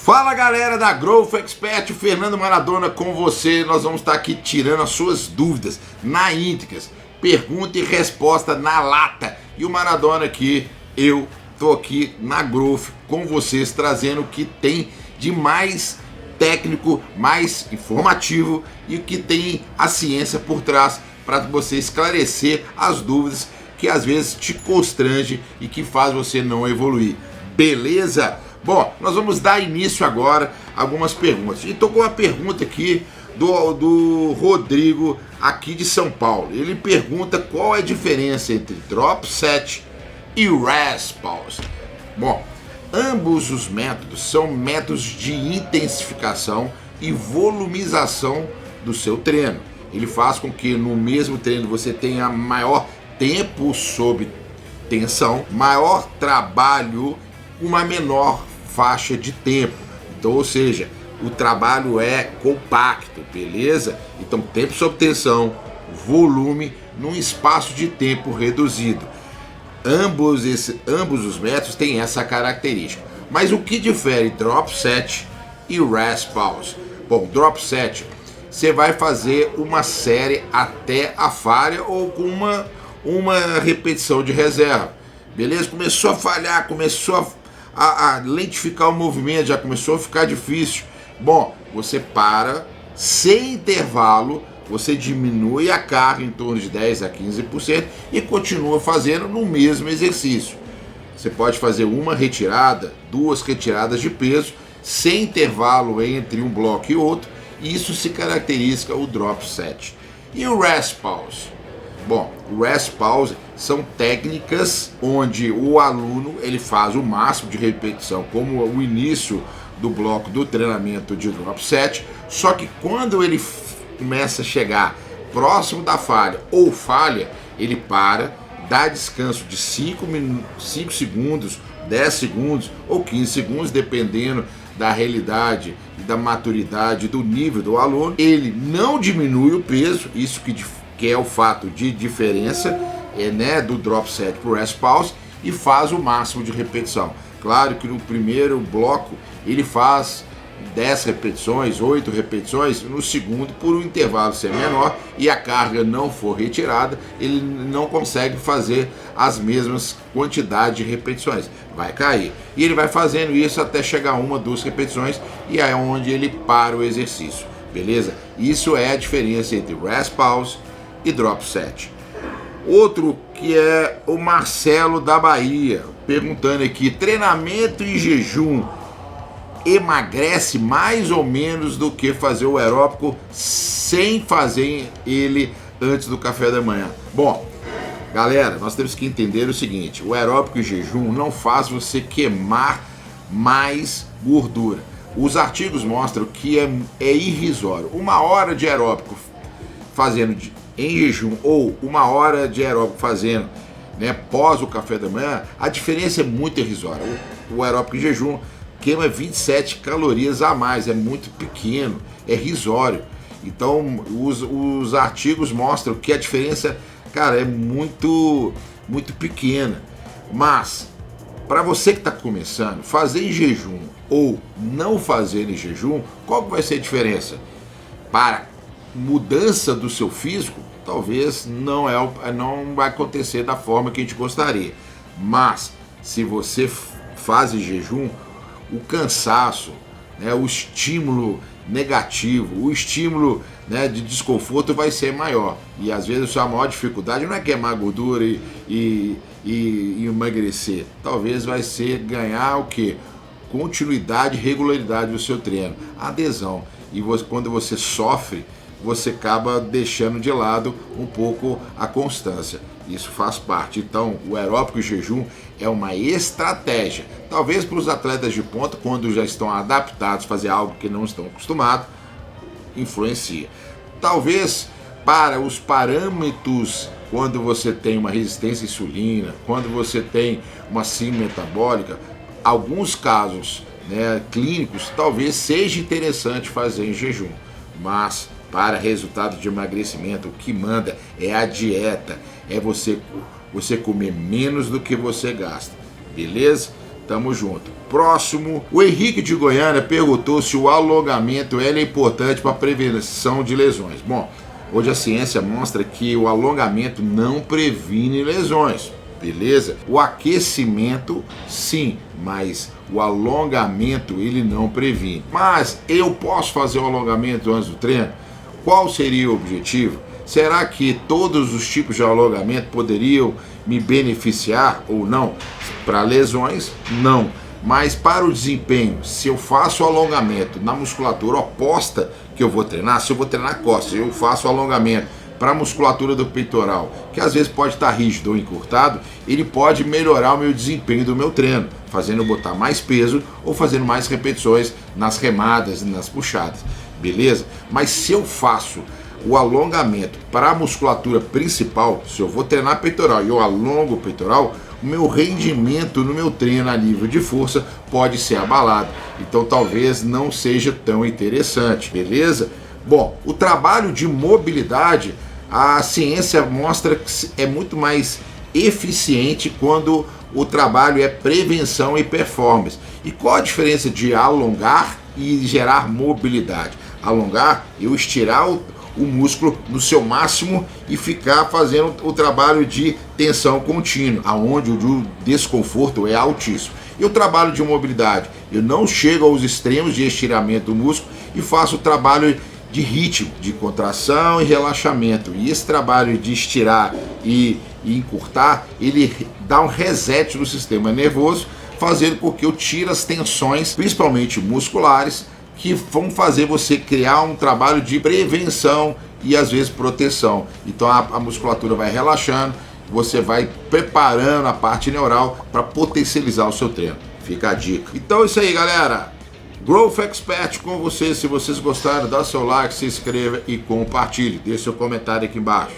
Fala galera da Growth Expert, Fernando Maradona com você. Nós vamos estar aqui tirando as suas dúvidas na íntegras, pergunta e resposta na lata. E o Maradona aqui, eu tô aqui na Growth com vocês, trazendo o que tem de mais técnico, mais informativo e o que tem a ciência por trás para você esclarecer as dúvidas que às vezes te constrange e que faz você não evoluir. Beleza? Bom, nós vamos dar início agora a algumas perguntas. E tô com uma pergunta aqui do Rodrigo, aqui de São Paulo. Ele pergunta qual é a diferença entre drop set e rest pause. Bom, ambos os métodos são métodos de intensificação e volumização do seu treino. Ele faz com que no mesmo treino você tenha maior tempo sob tensão, maior trabalho, uma menor faixa de tempo. Então, ou seja, o trabalho é compacto, beleza? Então, tempo sob tensão, volume num espaço de tempo reduzido. Ambos os métodos têm essa característica. Mas o que difere drop set e rest pause? Bom, drop set, você vai fazer uma série até a falha ou com uma repetição de reserva. Beleza? Começou a falhar, começou a lentificar o movimento, já começou a ficar difícil. Bom, você para, sem intervalo, você diminui a carga em torno de 10 a 15% e continua fazendo no mesmo exercício. Você pode fazer uma retirada, duas retiradas de peso, sem intervalo entre um bloco e outro, e isso se caracteriza o drop set. E o rest pause? Bom, o rest pause são técnicas onde o aluno ele faz o máximo de repetição, como o início do bloco do treinamento de drop set, só que quando ele começa a chegar próximo da falha ou falha, ele para, dá descanso de 5 segundos, 10 segundos ou 15 segundos, dependendo da realidade e da maturidade do nível do aluno. Ele não diminui o peso, isso que é o fato de diferença do drop set para o rest pause, e faz o máximo de repetição. Claro que no primeiro bloco ele faz 10 repetições, 8 repetições, no segundo, por um intervalo ser menor e a carga não for retirada, ele não consegue fazer as mesmas quantidades de repetições, vai cair. E ele vai fazendo isso até chegar a 1 ou 2 repetições e é onde ele para o exercício, beleza? Isso é a diferença entre rest pause e drop set. Outro que é o Marcelo da Bahia, perguntando aqui, treinamento em jejum emagrece mais ou menos do que fazer o aeróbico sem fazer ele antes do café da manhã? Bom, galera, nós temos que entender o seguinte, o aeróbico em jejum não faz você queimar mais gordura. Os artigos mostram que é irrisório. 1 hora de aeróbico fazendo em jejum ou 1 hora de aeróbico fazendo pós o café da manhã, a diferença é muito irrisória. O aeróbico em jejum queima 27 calorias a mais, é muito pequeno, é irrisório. Então os artigos mostram que a diferença, cara, é muito pequena. Mas para você que está começando, fazer em jejum ou não fazer em jejum, qual que vai ser a diferença? Para mudança do seu físico, talvez não vai acontecer da forma que a gente gostaria. Mas se você faz em jejum, o cansaço, o estímulo negativo, o estímulo de desconforto vai ser maior. E às vezes a sua maior dificuldade não é queimar gordura e emagrecer. Talvez vai ser ganhar o quê? Continuidade e regularidade do seu treino, adesão. E quando você sofre, você acaba deixando de lado um pouco a constância. Isso faz parte. Então, o aeróbico em jejum é uma estratégia. Talvez para os atletas de ponta, quando já estão adaptados a fazer algo que não estão acostumados, influencia. Talvez para os parâmetros, quando você tem uma resistência à insulina, quando você tem uma síndrome metabólica, alguns casos clínicos, talvez seja interessante fazer em jejum. Mas para resultado de emagrecimento, o que manda é a dieta, é você comer menos do que você gasta, beleza? Tamo junto. Próximo, o Henrique de Goiânia perguntou se o alongamento é importante para prevenção de lesões. Bom, hoje a ciência mostra que o alongamento não previne lesões, beleza? O aquecimento, sim, mas o alongamento ele não previne. Mas eu posso fazer o alongamento antes do treino? Qual seria o objetivo? Será que todos os tipos de alongamento poderiam me beneficiar ou não? Para lesões, não. Mas para o desempenho, se eu faço o alongamento na musculatura oposta que eu vou treinar, se eu vou treinar costas, eu faço o alongamento para a musculatura do peitoral, que às vezes pode estar rígido ou encurtado, ele pode melhorar o meu desempenho do meu treino, fazendo eu botar mais peso ou fazendo mais repetições nas remadas e nas puxadas, beleza? Mas se eu faço o alongamento para a musculatura principal, se eu vou treinar peitoral e eu alongo o peitoral, o meu rendimento no meu treino a nível de força pode ser abalado. Então talvez não seja tão interessante, beleza? Bom, o trabalho de mobilidade, a ciência mostra que é muito mais eficiente quando o trabalho é prevenção e performance. E qual a diferença de alongar e gerar mobilidade? Alongar, eu estirar o músculo no seu máximo e ficar fazendo o trabalho de tensão contínua, aonde o desconforto é altíssimo. E o trabalho de mobilidade, eu não chego aos extremos de estiramento do músculo e faço o trabalho de ritmo, de contração e relaxamento. E esse trabalho de estirar e encurtar, ele dá um reset no sistema nervoso, fazendo com que eu tire as tensões, principalmente musculares, que vão fazer você criar um trabalho de prevenção e às vezes proteção. Então a musculatura vai relaxando, você vai preparando a parte neural para potencializar o seu treino. Fica a dica. Então é isso aí, galera. Growth Expert com vocês. Se vocês gostaram, dá seu like, se inscreva e compartilhe. Deixe seu comentário aqui embaixo.